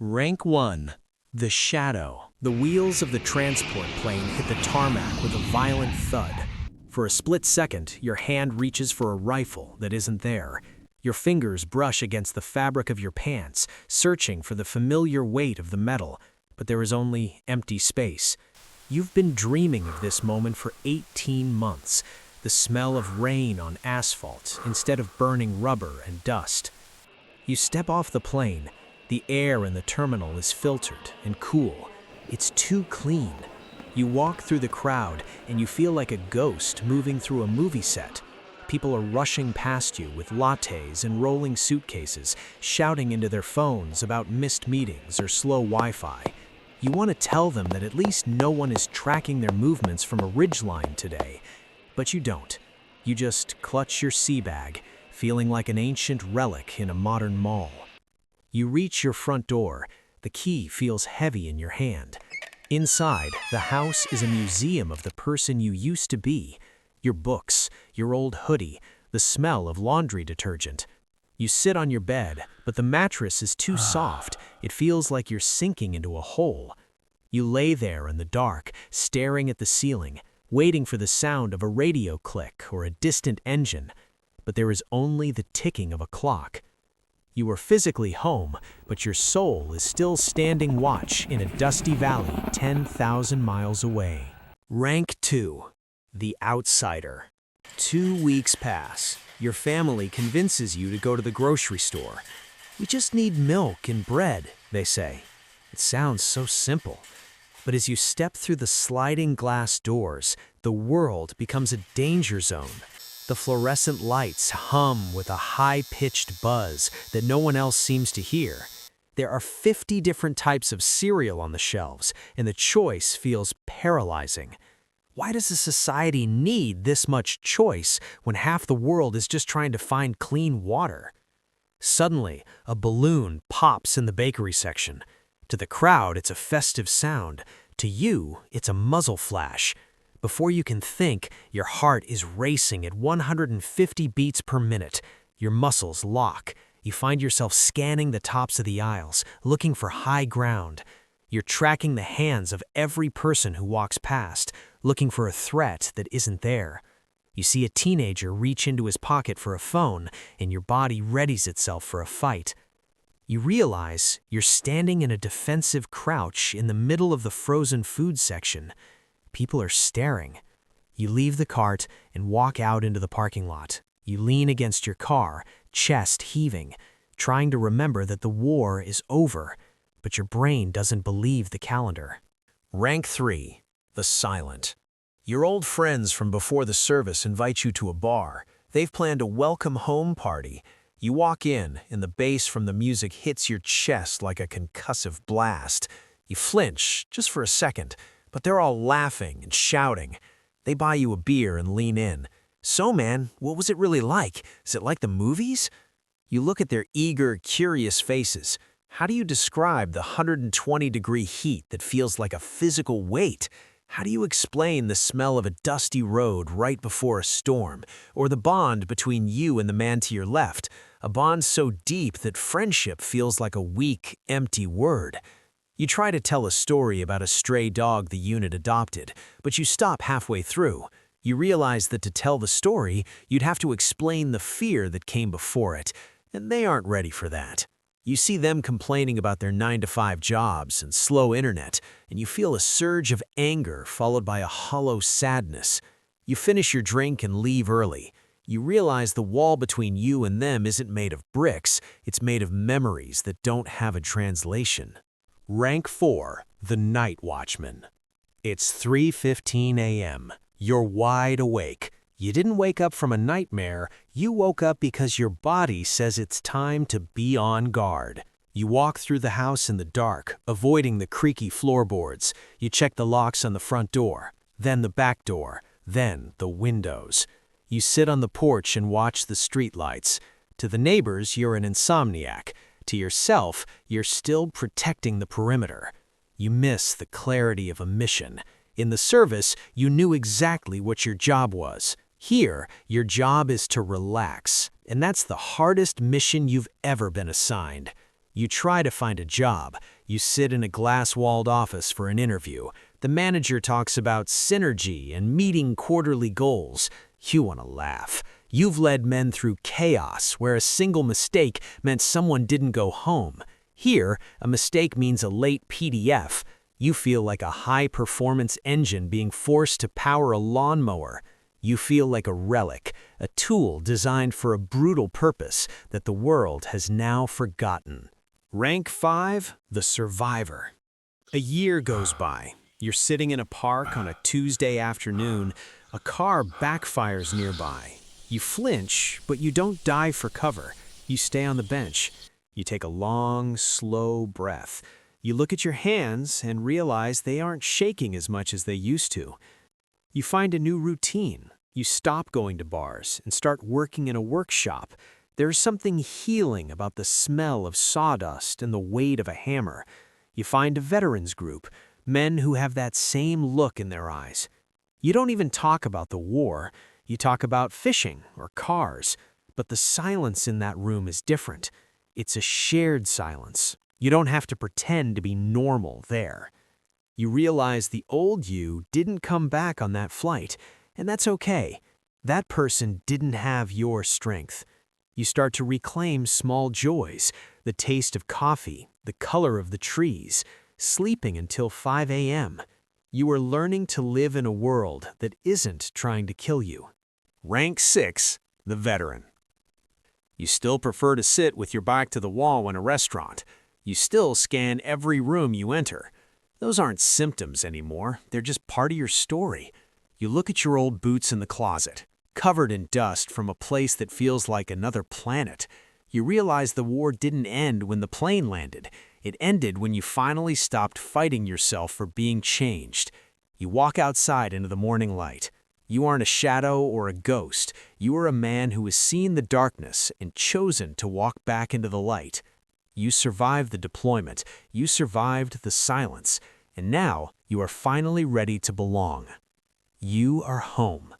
Rank 1. The Shadow. The wheels of the transport plane hit the tarmac with a violent thud. For a split second, your hand reaches for a rifle that isn't there. Your fingers brush against the fabric of your pants, searching for the familiar weight of the metal, but there is only empty space. You've been dreaming of this moment for 18 months, the smell of rain on asphalt instead of burning rubber and dust. You step off the plane. The air in the terminal is filtered and cool. It's too clean. You walk through the crowd and you feel like a ghost moving through a movie set. People are rushing past you with lattes and rolling suitcases, shouting into their phones about missed meetings or slow Wi-Fi. You want to tell them that at least no one is tracking their movements from a ridgeline today, but you don't. You just clutch your sea bag, feeling like an ancient relic in a modern mall. You reach your front door. The key feels heavy in your hand. Inside, the house is a museum of the person you used to be. Your books, your old hoodie, the smell of laundry detergent. You sit on your bed, but the mattress is too soft. It feels like you're sinking into a hole. You lay there in the dark, staring at the ceiling, waiting for the sound of a radio click or a distant engine. But there is only the ticking of a clock. You are physically home, but your soul is still standing watch in a dusty valley 10,000 miles away. Rank 2. The Outsider. 2 weeks pass. Your family convinces you to go to the grocery store. We just need milk and bread, they say. It sounds so simple. But as you step through the sliding glass doors, the world becomes a danger zone. The fluorescent lights hum with a high-pitched buzz that no one else seems to hear. There are 50 different types of cereal on the shelves, and the choice feels paralyzing. Why does a society need this much choice when half the world is just trying to find clean water? Suddenly, a balloon pops in the bakery section. To the crowd, it's a festive sound. To you, it's a muzzle flash. Before you can think, your heart is racing at 150 beats per minute. Your muscles lock. You find yourself scanning the tops of the aisles, looking for high ground. You're tracking the hands of every person who walks past, looking for a threat that isn't there. You see a teenager reach into his pocket for a phone, and your body readies itself for a fight. You realize you're standing in a defensive crouch in the middle of the frozen food section. People are staring. You leave the cart and walk out into the parking lot. You lean against your car, chest heaving, trying to remember that the war is over, but your brain doesn't believe the calendar. Rank 3. The Silent. Your old friends from before the service invite you to a bar. They've planned a welcome home party. You walk in, and the bass from the music hits your chest like a concussive blast. You flinch, just for a second, but they're all laughing and shouting. They buy you a beer and lean in. So man, what was it really like? Is it like the movies? You look at their eager, curious faces. How do you describe the 120-degree heat that feels like a physical weight? How do you explain the smell of a dusty road right before a storm, or the bond between you and the man to your left, a bond so deep that friendship feels like a weak, empty word? You try to tell a story about a stray dog the unit adopted, but you stop halfway through. You realize that to tell the story, you'd have to explain the fear that came before it, and they aren't ready for that. You see them complaining about their 9-to-5 jobs and slow internet, and you feel a surge of anger followed by a hollow sadness. You finish your drink and leave early. You realize the wall between you and them isn't made of bricks, it's made of memories that don't have a translation. Rank 4. The Night Watchman. It's 3:15 a.m. You're wide awake. You didn't wake up from a nightmare, you woke up because your body says it's time to be on guard. You walk through the house in the dark, avoiding the creaky floorboards. You check the locks on the front door, then the back door, then the windows. You sit on the porch and watch the streetlights. To the neighbors, you're an insomniac. To yourself, you're still protecting the perimeter. You miss the clarity of a mission. In the service, you knew exactly what your job was. Here, your job is to relax, and that's the hardest mission you've ever been assigned. You try to find a job. You sit in a glass-walled office for an interview. The manager talks about synergy and meeting quarterly goals. You want to laugh. You've led men through chaos where a single mistake meant someone didn't go home. Here, a mistake means a late PDF. You feel like a high-performance engine being forced to power a lawnmower. You feel like a relic, a tool designed for a brutal purpose that the world has now forgotten. Rank 5, the survivor. A year goes by. You're sitting in a park on a Tuesday afternoon. A car backfires nearby. You flinch, but you don't dive for cover. You stay on the bench. You take a long, slow breath. You look at your hands and realize they aren't shaking as much as they used to. You find a new routine. You stop going to bars and start working in a workshop. There's something healing about the smell of sawdust and the weight of a hammer. You find a veterans group, men who have that same look in their eyes. You don't even talk about the war. You talk about fishing or cars. But the silence in that room is different. It's a shared silence. You don't have to pretend to be normal there. You realize the old you didn't come back on that flight, and that's okay. That person didn't have your strength. You start to reclaim small joys, the taste of coffee, the color of the trees, sleeping until 5 a.m. You are learning to live in a world that isn't trying to kill you. Rank 6, the veteran. You still prefer to sit with your back to the wall in a restaurant. You still scan every room you enter. Those aren't symptoms anymore. They're just part of your story. You look at your old boots in the closet, covered in dust from a place that feels like another planet. You realize the war didn't end when the plane landed. It ended when you finally stopped fighting yourself for being changed. You walk outside into the morning light. You aren't a shadow or a ghost. You are a man who has seen the darkness and chosen to walk back into the light. You survived the deployment. You survived the silence. And now you are finally ready to belong. You are home.